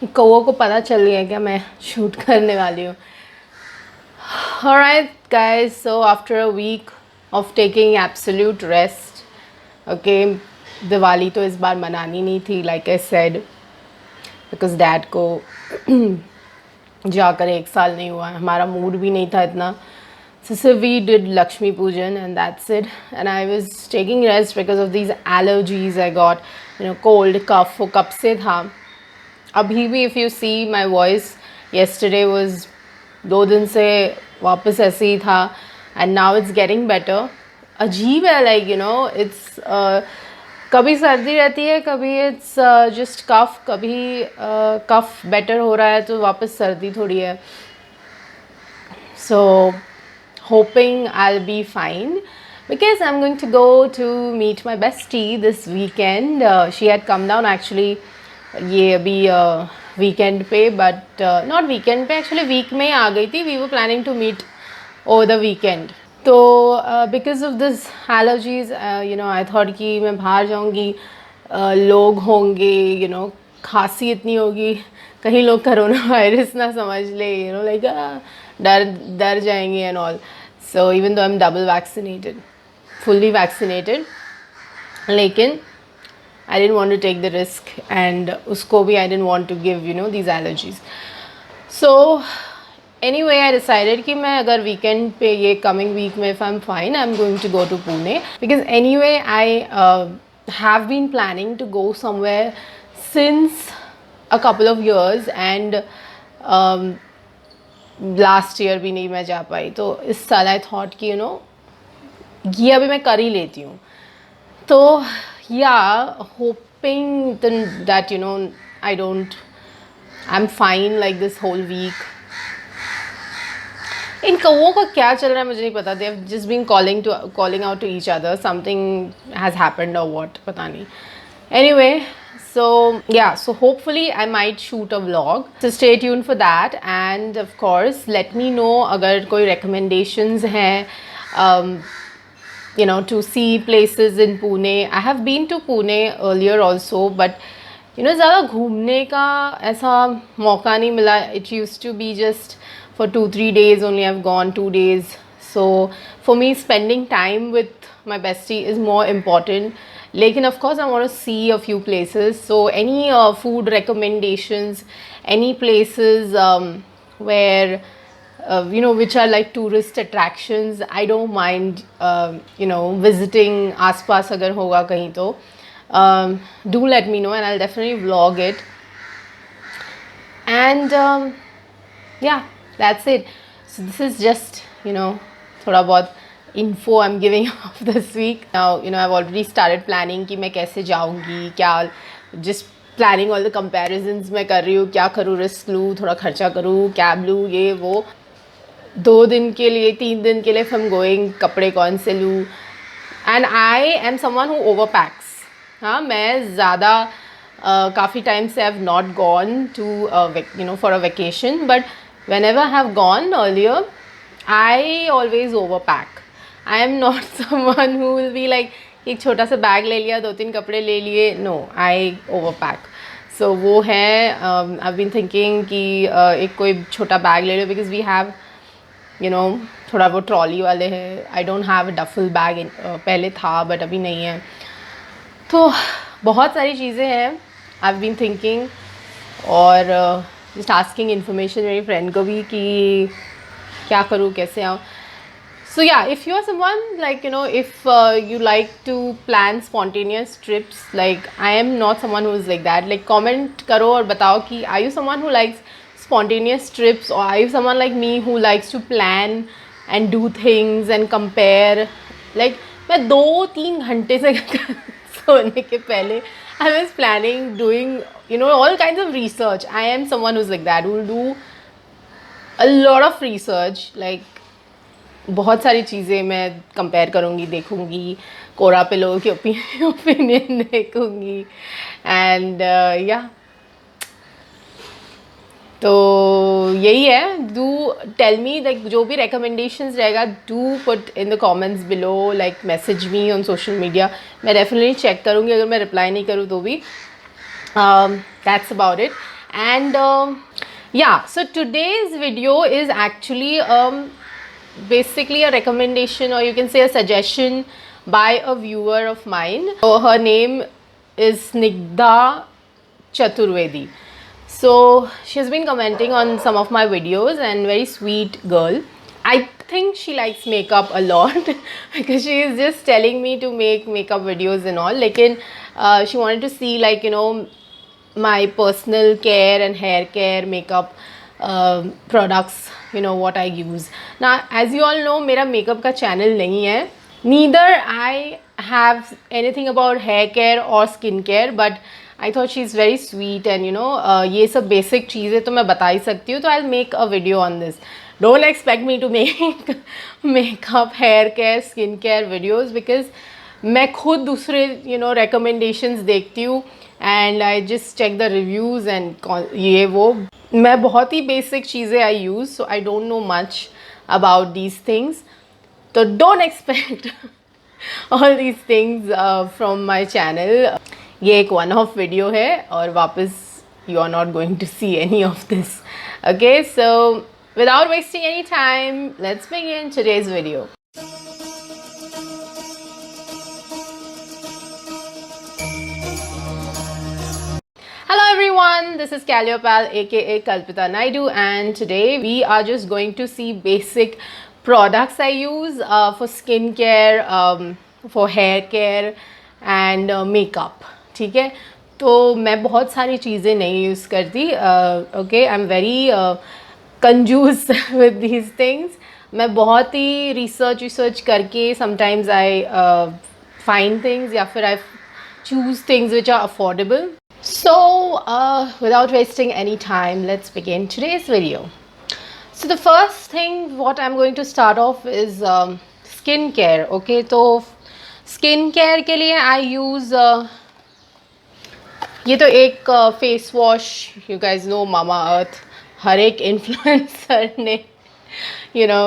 कौओं को पता चल गया क्या मैं शूट करने वाली हूँ. Alright guys, so after a week of taking absolute rest, okay, Diwali तो इस बार मनानी नहीं थी like I said, because dad को जाकर 1 साल नहीं हुआ, हमारा मूड भी नहीं था इतना. So we did Lakshmi Pujan and that's it. And I was taking rest because of these allergies I got, cold, cough, वो कब से था. अभी भी if you see my voice yesterday was 2 दिन से वापस ऐसे ही था and now it's getting better. अजीब है like it's कभी सर्दी रहती है, कभी it's just cough, कभी cough better हो रहा है तो वापस सर्दी थोड़ी है. So hoping I'll be fine because I'm going to go to meet my bestie this weekend. She had come down actually ये अभी weekend पे, but not weekend पे, actually week में ही आ गई थी. We were planning to meet over the weekend. तो because of this allergies, I thought कि मैं बाहर जाऊँगी, लोग होंगे, खांसी इतनी होगी, कहीं लोग कोरोना वायरस ना समझ ले, like डर जाएंगे and all. So even though I'm double vaccinated, fully vaccinated, लेकिन I didn't want to take the risk and उसको भी I didn't want to give these allergies. So anyway I decided कि मैं अगर weekend पे ये coming week में if I'm fine I'm going to go to Pune because anyway I have been planning to go somewhere since a couple of years and last year भी नहीं मैं जा पाई. तो इस साल I thought कि ये अभी मैं कर ही लेती हूँ. तो yeah, hoping that I'm fine like this whole week. इन कौओं का क्या चल रहा है मुझे नहीं पता. They have just been calling out to each other. Something has happened or what, पता नहीं. Anyway, so yeah, so hopefully I might shoot a vlog. So stay tuned for that and of course let me know अगर कोई recommendations हैं to see places in Pune. I have been to Pune earlier also, but ज़्यादा घूमने का ऐसा मौका नहीं मिला. It used to be just for 2-3 days only. I've gone 2 days. So for me, spending time with my bestie is more important. Lekin of course, I want to see a few places. So any food recommendations, any places where which are like tourist attractions, I don't mind visiting आसपास अगर होगा कहीं तो do let me know and I'll definitely vlog it. And yeah, that's it. So this is just थोड़ा बहुत info I'm giving of this week. Now I've already started planning कि मैं कैसे जाऊँगी, क्या just planning all the comparisons मैं कर रही हूँ, क्या करूँ, रिस्क लूँ, थोड़ा खर्चा करूँ, कैब लूँ, ये वो, 2 दिन के लिए 3 दिन के लिए if I'm going, कपड़े कौन से लूँ. And I am someone who overpacks. हाँ, मैं ज़्यादा काफ़ी टाइम से I have not gone to for a vacation, but whenever I have gone earlier, I always overpack. I am not someone who will be like एक छोटा सा bag ले लिया, 2-3 कपड़े ले लिए. No, I overpack. So वो है I've been thinking कि एक कोई छोटा बैग ले लो because we have थोड़ा वो ट्रॉली वाले हैं. I don't have a duffel bag. पहले था बट अभी नहीं है. तो बहुत सारी चीज़ें हैं आई हैव बीन थिंकिंग और जस्ट आस्किंग इन्फॉर्मेशन मेरी फ्रेंड को भी कि क्या करूँ, कैसे आऊँ. So yeah, if you are someone like if you like to plan spontaneous trips, like I am not someone who is like that, like comment करो और बताओ कि are you someone who likes spontaneous trips or are you someone like me who likes to plan and do things and compare. Like मैं 2-3 घंटे से सोने के पहले I was planning, doing all kinds of research. I am someone who's like that, who will do a lot of research, like बहुत सारी चीज़ें मैं कंपेयर करूँगी, देखूँगी, कोरा पे लोगों की ओपिनियन देखूँगी एंड या तो यही है. डू टेल मी लाइक जो भी रिकमेंडेशंस रहेगा, do put in the comments below, like message me on social media. मैं डेफिनेटली चेक करूँगी, अगर मैं रिप्लाई नहीं करूँ तो भी. That's about it. And yeah, so today's video is actually basically a recommendation, or you can say a suggestion by a viewer of mine. So her name is Snigdha Chaturvedi. So she has been commenting on some of my videos, and very sweet girl. I think she likes makeup a lot because she is just telling me to make makeup videos and all. Like she wanted to see, like, you know, my personal care and hair care makeup products, you know, what I use. Now, as you all know, मेरा makeup का channel नहीं है. Neither I have anything about hair care or skin care, but I thought she's very sweet and, you know, ये सब basic चीज़ें तो मैं बता ही सकती हूँ, तो I'll make a video on this. Don't expect me to make makeup, hair care, skin care videos because मैं खुद दूसरे, you know, recommendations देखती हूँ and I just check the reviews and ये वो. मैं बहुत ही basic चीज़ें I use, so I don't know much about these things. So don't expect all these things from my channel. ये एक one off video है और वापस you are not going to see any of this. Okay, so without wasting any time, let's begin today's video. Hello everyone, this is Calliope aka Kalpita Naidu, and today we are just going to see basic products I use for skincare, for hair care and makeup. ठीक है, तो मैं बहुत सारी चीज़ें नहीं use करती. Okay, I am very कंजूस विद दीज थिंग्स. मैं बहुत ही रिसर्च करके समटाइम्स आई फाइंड थिंग्स या फिर I choose things which are affordable. So without wasting any time, let's begin today's video. So the first thing what I'm going to start off is skin care. Okay, तो skin care के लिए I use ये तो एक face wash, you guys know Mamaearth, हर एक influencer ने you know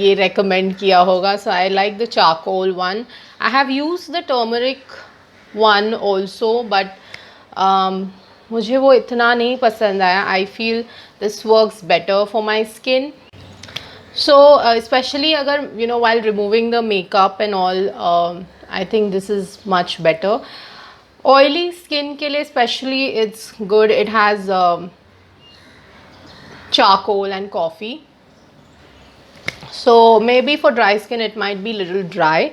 ये recommend किया होगा. So I like the charcoal one. I have used the turmeric one also, but मुझे वो इतना नहीं पसंद आया. I feel this works better for my skin. So especially अगर, you know, while removing the makeup and all, I think this is much better. Oily skin के लिए especially it's good. It has charcoal and coffee. So maybe for dry skin it might be little dry,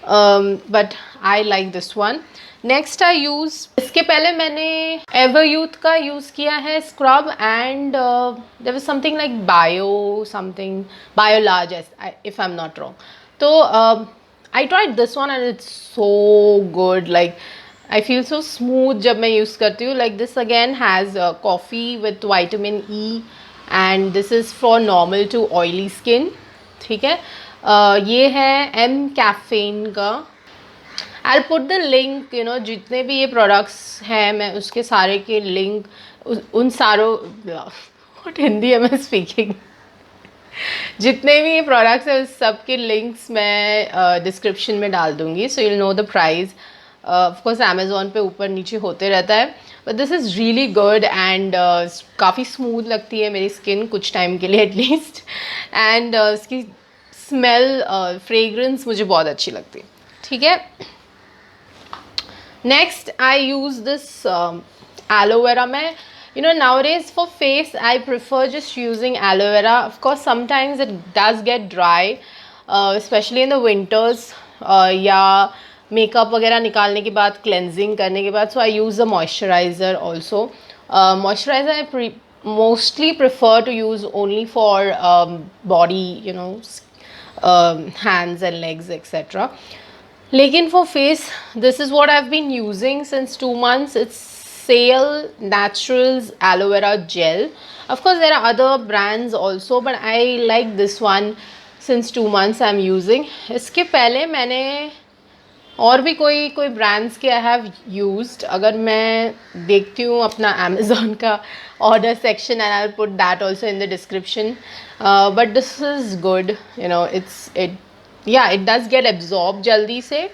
but I like this one. Next I use, इसके पहले मैंने Everyuth का use किया है scrub, and there was something like Bio Large, if I'm not wrong. So I tried this one and it's so good. Like I feel so smooth जब मैं use करती हूँ. Like this again has coffee with vitamin E, and this is for normal to oily skin. ठीक है, ये है M Caffeine का. I'll put the link, you know, जितने भी ये products हैं मैं उसके सारे के link उन सारों, what हिंदी है मैं speaking, जितने भी ये products हैं उस सब के links मैं description में डाल दूँगी. So you'll know the price. Of course Amazon पे ऊपर नीचे होते रहता है, but this is really good and काफ़ी smooth लगती है मेरी skin कुछ time के लिए at least, and इसकी smell, fragrance मुझे बहुत अच्छी लगती है. ठीक है, next I use this aloe vera. मैं, you know, nowadays for face I prefer just using aloe vera. Of course sometimes it does get dry, especially in the winters, या मेकअप वगैरह निकालने के बाद, क्लेंजिंग करने के बाद. So I use the moisturiser also. Moisturiser I mostly prefer to use only for body, you know, hands and legs etcetera. लेकिन for face this is what I have been using since 2 months. It's Sail Naturals Aloe Vera Gel. Of course there are other brands also, but I like this one since 2 months I'm using. इसके पहले मैंने और भी कोई brands के I have used. अगर मैं देखती हूँ अपना अमेज़ॉन का order section, and I will put that also in the description. But this is good, you know, it does get absorbed जल्दी से,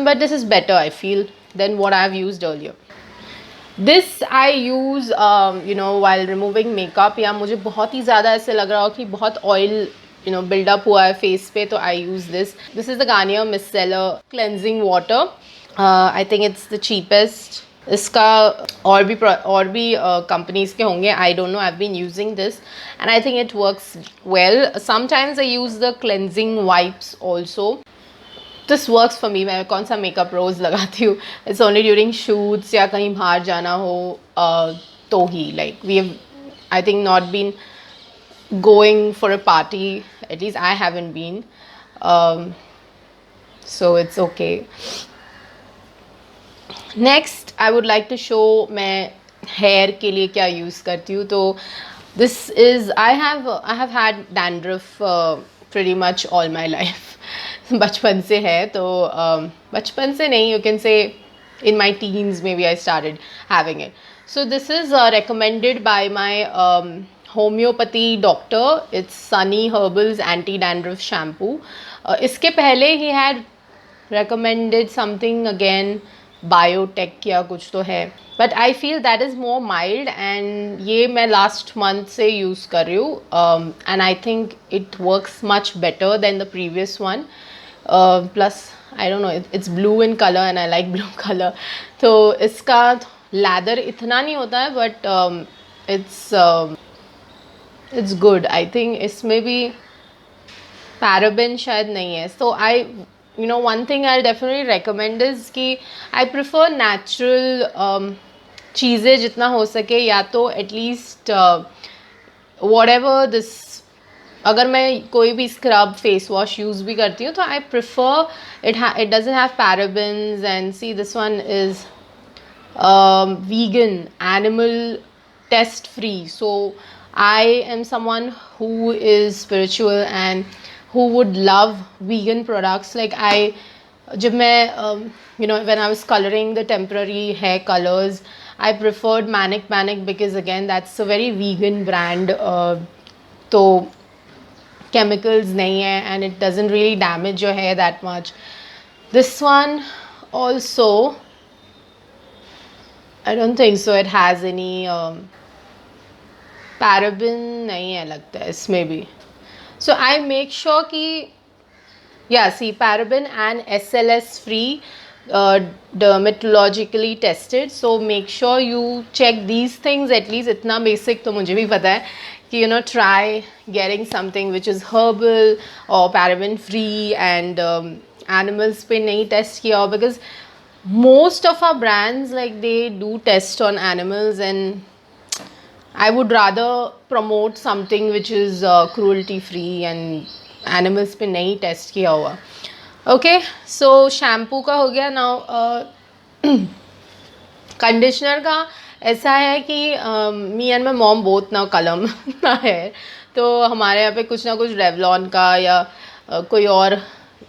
but this is better I feel than what I have used earlier. This I use while removing makeup, या मुझे बहुत ही ज़्यादा ऐसे लग रहा हो कि बहुत ऑयल बिल्डअप हुआ है फेस पे, तो I use this is the Garnier micellar cleansing water. I think it's the cheapest. इसका और भी कंपनीज के होंगे, I don't know. I have been using this and I think it works well. Sometimes I use the cleansing wipes also. This works for me. मैं कौन सा makeup रोज़ लगाती हूँ? इट्स ओनली ड्यूरिंग शूट्स या कहीं बाहर जाना हो तो ही. Like we have, I think, not been going for a party. At least I haven't been. So it's okay. Next, I would like to show मैं hair के लिए क्या use करती हूँ. तो this is, I have had dandruff pretty much all my life. बचपन से है, तो बचपन से नहीं, you can say in my teens maybe I started having it. So this is recommended by my homeopathy doctor. It's Sunny Herbals anti-dandruff shampoo. इसके पहले he had recommended something again, biotech या कुछ तो है, but I feel that is more mild, and ये मैं last month से use कर रही हूँ, and I think it works much better than the previous one. Plus I don't know, it's blue in color and I like blue color. तो इसका lather इतना नहीं होता है, but it's good. I think इसमें भी paraben शायद नहीं है. So one thing I'll definitely recommend is कि I prefer natural चीज़ें जितना हो सके, या तो at least whatever this, अगर मैं कोई भी स्क्रब फेस वॉश यूज़ भी करती हूँ तो I prefer it doesn't have parabens. And see, this one is vegan, animal test free. So I am someone who is spiritual and who would love vegan products. Like जब मैं when I was coloring the temporary hair colors, I preferred Manic Panic because again that's a very vegan brand. तो chemicals nahi hai, and it doesn't really damage your hair that much. This one also, I don't think so it has any paraben nahi hai lagta hai isme bhi. So I make sure ki, yeah, see, paraben and SLS free, dermatologically tested. So make sure you check these things at least. इतना basic तो मुझे भी पता है कि try getting something which is herbal or paraben free and animals पे नहीं test किया हो, because most of our brands, like, they do test on animals, and I would rather promote something which is cruelty free and animals पे नहीं test किया हुआ. Okay, सो shampoo का हो गया. नाउ कंडीशनर का ऐसा है कि मी and my mom both now कलम है, तो हमारे यहाँ पे कुछ ना कुछ रेवलॉन का या कोई और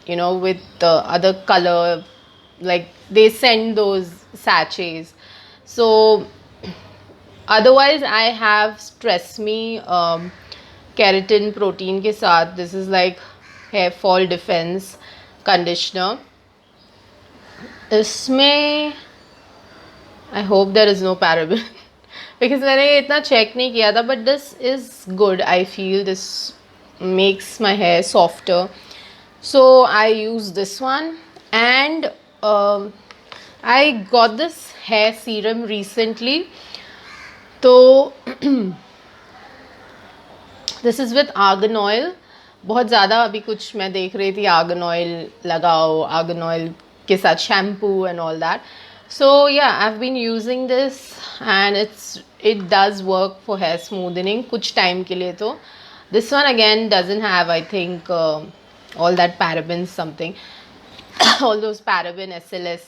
with other colour, like they send those sachets. So otherwise I have Tresemme keratin protein के साथ. This is like hair fall defense conditioner. इसमें I hope there is no paraben because मैंने ये इतना check नहीं किया था, but this is good. I feel this makes my hair softer, so I use this one. And I got this hair serum recently. तो this is with argan oil. बहुत ज़्यादा अभी कुछ मैं देख रही थी, आर्गन ऑयल लगाओ, आर्गन ऑयल के साथ shampoo and all that. So yeah, I have been using this and it does work for hair smoothening कुछ टाइम के लिए. तो this one again doesn't have, I think, all that paraben something, all those paraben, SLS.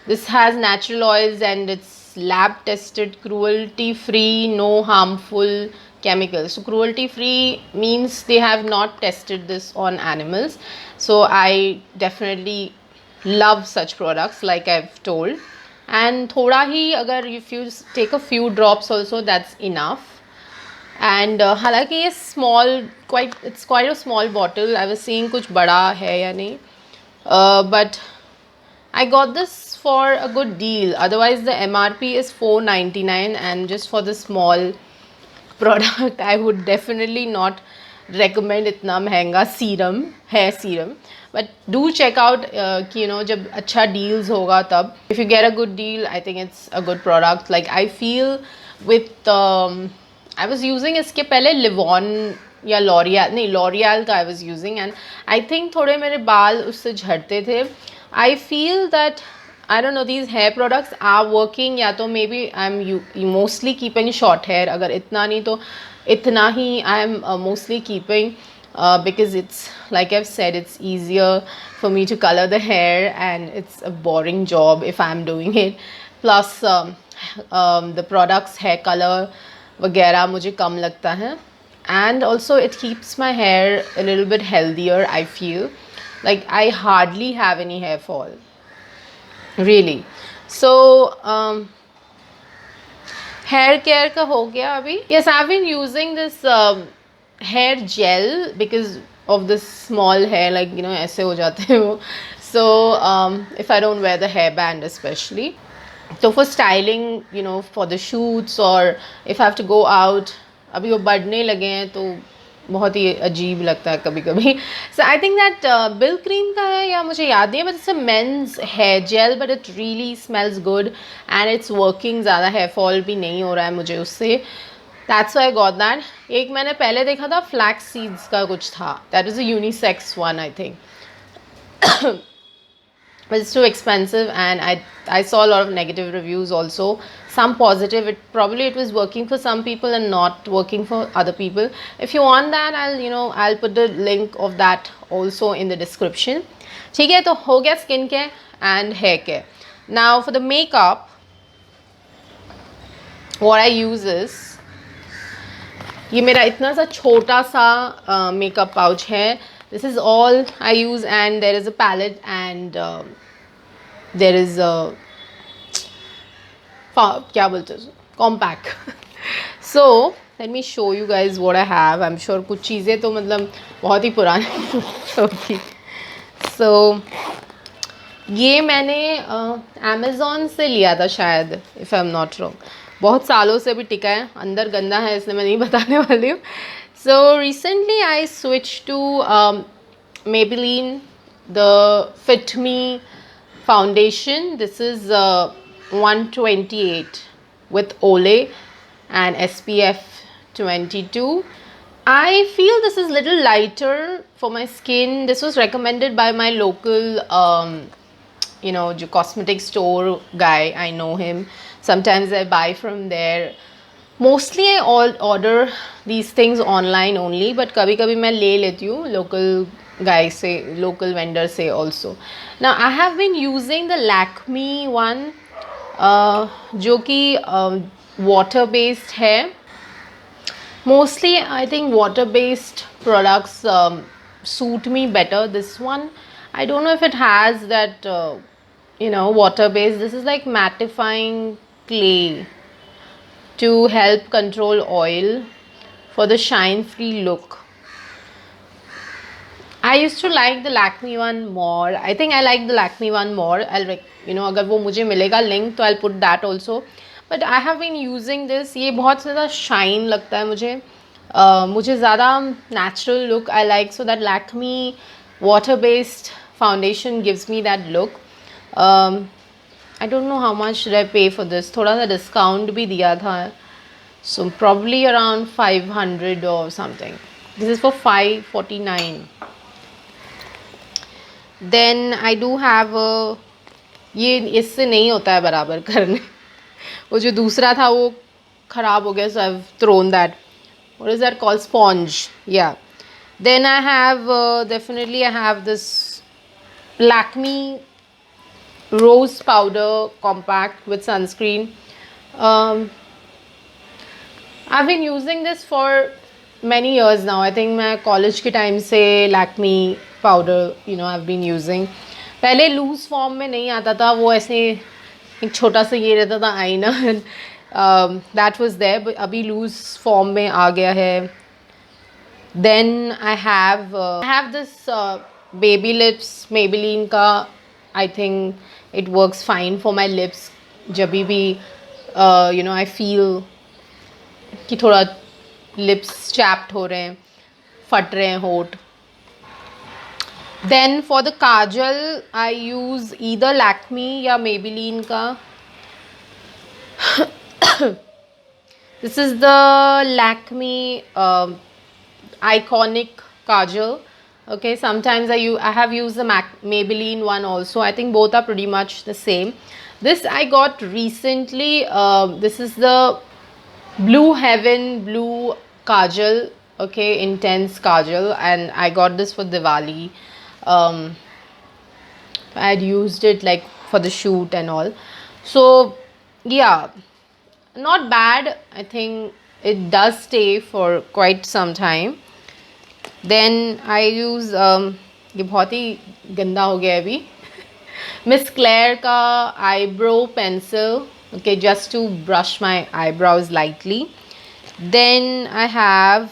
This has natural oils and it's lab tested, cruelty free, no harmful chemicals. So cruelty free means they have not tested this on animals. So I definitely love such products, like I've told. And thoda hi, agar if you take a few drops also, that's enough. And हालांकि ये small, it's quite a small bottle. I was seeing कुछ बड़ा है या नहीं. But I got this for a good deal. Otherwise the MRP is 499, and just for the small product I would definitely not recommend इतना महंगा serum, hair serum. But do check out कि you know जब अच्छा deals होगा तब, if you get a good deal I think it's a good product. Like I feel with I was using इसके पहले Livon या L'Oreal, नहीं L'Oreal का I was using, and I think थोड़े मेरे बाल उससे झड़ते थे. I feel that I don't know, these hair products are working. या तो maybe I'm mostly keeping short hair, अगर इतना नहीं तो इतना ही I'm mostly keeping, because it's like I've said, it's easier for me to color the hair and it's a boring job if I'm doing it. Plus the products hair color वगैरह मुझे कम लगता है, and also it keeps my hair a little bit healthier. I feel like I hardly have any hair fall, really. So hair care का हो गया अभी. Yes, I've been using this hair gel because of this small hair, like you know ऐसे हो जाते हैं वो. So if I don't wear the hairband especially, so for styling, you know, for the shoots or if I have to go out, अभी वो बढ़ने लगे हैं तो बहुत ही अजीब लगता है कभी कभी. So I think that Bill Cream का है या मुझे याद नहीं है, but it's a men's hair gel, but it really smells good and it's working. ज़्यादा hair fall भी नहीं हो रहा है मुझे उससे. That's why I got that. एक मैंने पहले देखा था flax seeds का कुछ था, that is a unisex one I think. But it's too expensive, and I saw a lot of negative reviews also, some positive. It was working for some people and not working for other people. If you want that, I'll put the link of that also in the description. ठीक है, तो हो गया skin care and hair care. Now for the makeup, what I use is, ये मेरा इतना सा छोटा सा makeup pouch है. This is all I use, and there is a palette and there is a क्या बोलते हैं, compact. So let me show you guys what I have. I'm sure कुछ चीज़ें तो मतलब बहुत ही पुरानी होगी. So ये मैंने Amazon से लिया था शायद, if I'm not wrong. बहुत सालों से भी टिका है, अंदर गंदा है इसलिए मैं नहीं बताने वाली हूँ. So recently I switched to Maybelline, the Fit Me foundation. This is 128 with Olay and SPF 22. I feel this is little lighter for my skin. This was recommended by my local जो cosmetic store guy. I know him. Sometimes I buy from there. Mostly I order these things online only, but कभी कभी मैं ले लेती हूँ local guy से, local vendor से also. Now I have been using the Lakme one, जो कि water based है. Mostly I think water based products suit me better. This one, I don't know if it has that water based. This is like mattifying clay to help control oil for the shine free look. I used to like the Lakme one more. I think I like the Lakme one more. I'll अगर वो मुझे मिलेगा link तो I'll put that also. But I have been using this. ये बहुत ज़्यादा shine लगता है मुझे. मुझे ज़्यादा natural look I like, so that Lakme water based foundation gives me that look. I don't know how much did I pay for this. थोड़ा सा discount भी दिया था. So probably around 500 or something. This is for 549. Then I do have ये इससे नहीं होता है बराबर करने. वो जो दूसरा था वो ख़राब हो गया, so I've thrown that. What is that called? Sponge. Yeah. Then I have definitely I have this Lakme rose powder compact with sunscreen. I've been using this for many years now. I think मैं college के time से Lakme powder I've been using. पहले loose form में नहीं आता था, वो ऐसे एक छोटा सा ये रहता था आईना. That was there, but अभी loose form में आ गया है. Then I have this baby lips Maybelline का, I think it works fine for my lips. जब भी you know I feel कि थोड़ा lips chapped हो रहे हैं, फट रहे हैं होठ. Then for the kajal I use either Lakme या Maybelline का. This is the Lakme iconic kajal. Okay, sometimes I have used the Maybelline one also. I think both are pretty much the same. This I got recently. This is the Blue Heaven Blue Kajal. Okay, intense kajal, and I got this for Diwali. I had used it like for the shoot and all. So yeah, not bad. I think it does stay for quite some time. Then I use ये बहुत ही गंदा हो गया है अभी, Miss Claire का eyebrow pencil. Okay, just to brush my eyebrows lightly. Then I have,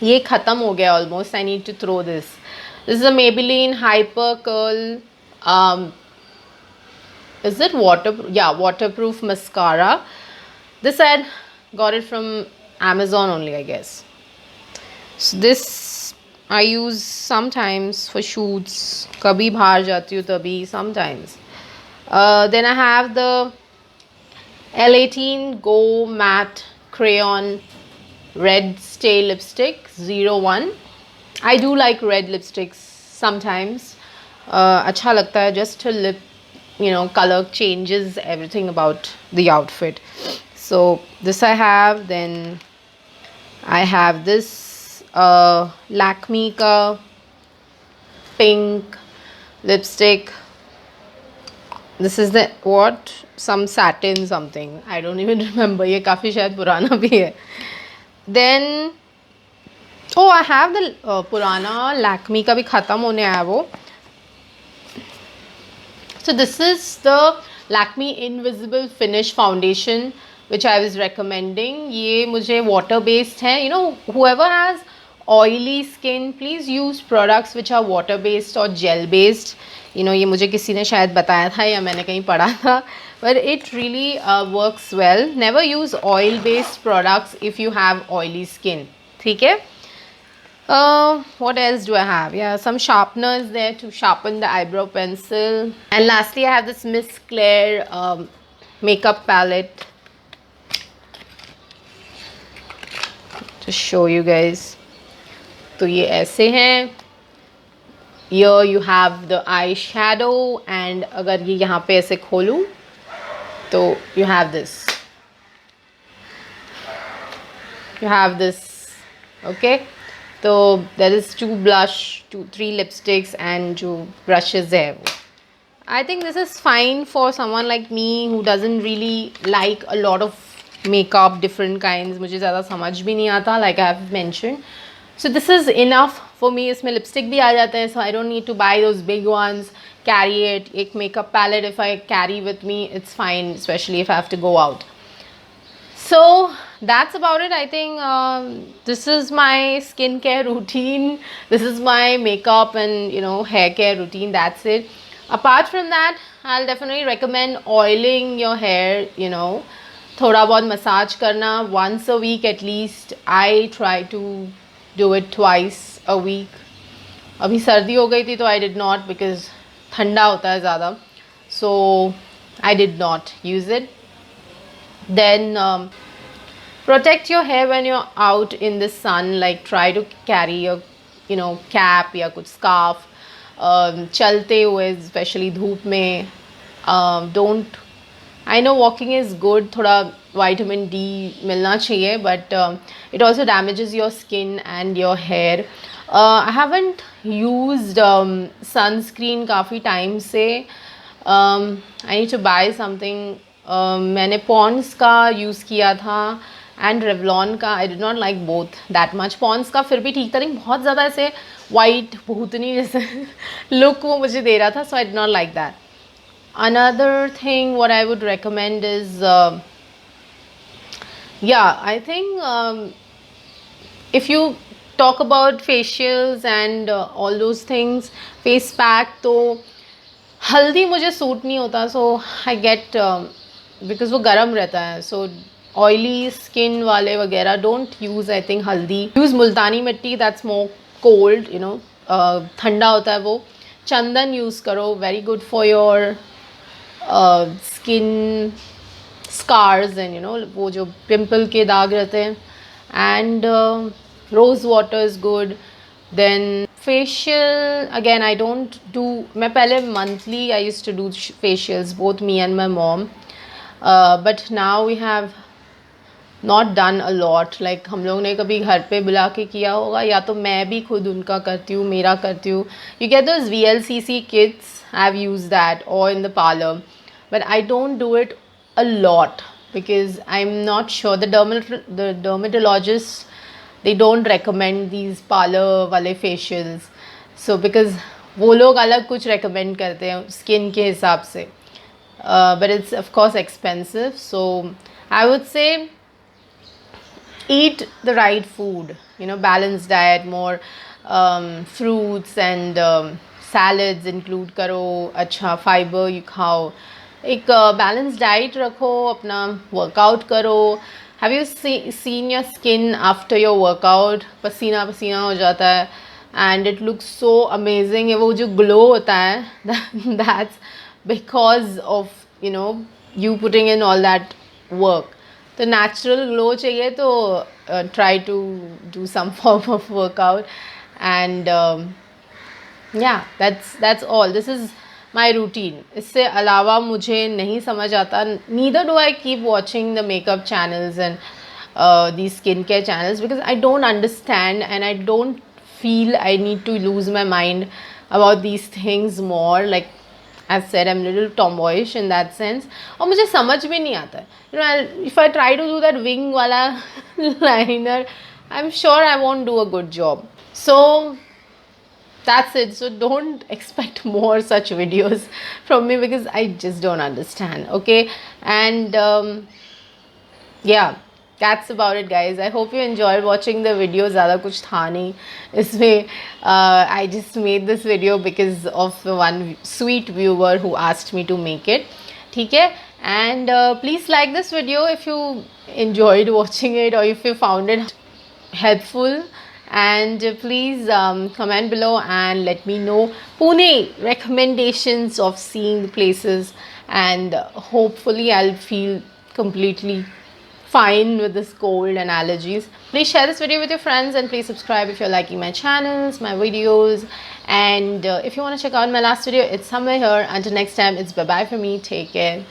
ये ख़त्म हो गया almost. I need to throw this. This is a Maybelline Hyper Curl. Is it waterproof? Yeah, waterproof mascara. This I got it from Amazon only, I guess. So this I use sometimes for shoots. कभी बाहर जाती हूँ तभी sometimes. Then I have the L18 Go Matte Crayon Red Stay Lipstick 01. I do like red lipsticks sometimes. अच्छा लगता है, just a lip, you know, color changes everything about the outfit. So this I have. Then I have this Lakme ka pink lipstick. This is the what, some satin something, I don't even remember. ये काफ़ी शायद पुराना भी है. Then oh, I have the पुराना Lakme का भी ख़त्म होने आया वो. So this is the Lakme Invisible Finish Foundation which I was recommending. ये मुझे water based है. You know, whoever has oily skin, please use products which are water based or gel based. You know, ये मुझे किसी ने शायद बताया था या मैंने कहीं पढ़ा था, but it really works well. Never use oil based products if you have oily skin. ठीक है. What else do I have? Yeah, some sharpeners there to sharpen the eyebrow pencil. And lastly, I have this Miss Claire makeup palette to show you guys. तो ये ऐसे हैं. Here you have the eyeshadow, and अगर ये यहाँ पे ऐसे खोलूँ तो you have this. You have this. Okay. So there is 2 blush, 3 lipsticks and 2 brushes there. I think this is fine for someone like me who doesn't really like a lot of makeup, different kinds. मुझे ज़्यादा समझ भी नहीं आता, like I have mentioned. So this is enough for me. इसमें lipstick भी आ जाते हैं, so I don't need to buy those big ones, carry it. एक makeup palette if I carry with me, it's fine, especially if I have to go out. So that's about it. I think this is my skincare routine. This is my makeup and, you know, hair care routine. That's it. Apart from that, I'll definitely recommend oiling your hair, you know. थोड़ा बहुत massage करना once a week at least. I try to do it twice a week. अभी सर्दी हो गई थी तो I did not, because ठंडा होता है ज़्यादा. So I did not use it. Then protect your hair when you're out in the sun. Like try to carry a, you know, cap या कुछ scarf. चलते हुए especially धूप में. Don't. I know walking is good. थोड़ा vitamin D मिलना चाहिए, but it also damages your skin and your hair. I haven't used sunscreen काफ़ी time से. I need to buy something. मैंने Pond's का यूज़ किया था and Revlon का. I did not like both that much. Pond's का फिर भी ठीक था, नहीं बहुत ज़्यादा ऐसे white भूतनी जैसे look वो मुझे दे रहा था, so I did not like that. Another thing what I would recommend is yeah, I think if you talk about facials and all those things, face pack, तो हल्दी मुझे सूट नहीं होता, सो आई गेट, बिकॉज वो गर्म रहता है, सो oily skin वाले वगैरह डोंट यूज़ आई थिंक हल्दी. यूज़ मुल्तानी मिट्टी, that's more cold, you know, ठंडा होता है वो. चंदन यूज़ करो, very good for your skin scars and you know वो जो पिंपल के दाग रहते हैं. And rose water is good. Then facial again I don't do. मैं पहले monthly I use to do facials, both me and my mom, but now we have not done a lot. Like हम लोग ने कभी घर पे बुला के किया होगा, या तो मैं भी खुद उनका करती हूँ, मेरा करती हूँ. You get those VLCC kits, I have used that, or in the parlor, but I don't do it a lot because I'm not sure. The dermatologists, they don't recommend these parlor वाले facials, so because वो लोग अलग कुछ recommend करते हैं skin के हिसाब से, but it's of course expensive. So I would say eat the right food, you know, balanced diet, more fruits and salads include करो, अच्छा fiber you खाओ, एक balanced diet रखो, अपना workout करो. Have you seen your skin after your workout? पसीना पसीना हो जाता है and it looks so amazing. वो जो glow होता है that's because of, you know, you putting in all that work. तो नेचुरल ग्लो चाहिए तो try to do some form of workout and या that's all. This is my routine. इससे अलावा मुझे नहीं समझ आता. Neither do I keep watching the makeup channels and the skin care channels because I don't understand and I don't feel I need to lose my mind about these things more. Like as said, I'm a little tomboyish in that sense. और मुझे समझ भी नहीं आता. You know, if I try to do that wing वाला liner, I'm sure I won't do a good job. So that's it. So don't expect more such videos from me because I just don't understand. Okay, and yeah, that's about it guys. I hope you enjoyed watching the video. ज़्यादा कुछ था नहीं इसमें. I just made this video because of one sweet viewer who asked me to make it. ठीक है, and please like this video if you enjoyed watching it or if you found it helpful, and please comment below and let me know Pune recommendations of seeing the places, and hopefully I'll feel completely fine with this cold and allergies. Please share this video with your friends and please subscribe if you're liking my channels, my videos, and if you want to check out my last video, it's somewhere here. Until next time, it's bye bye for me. Take care.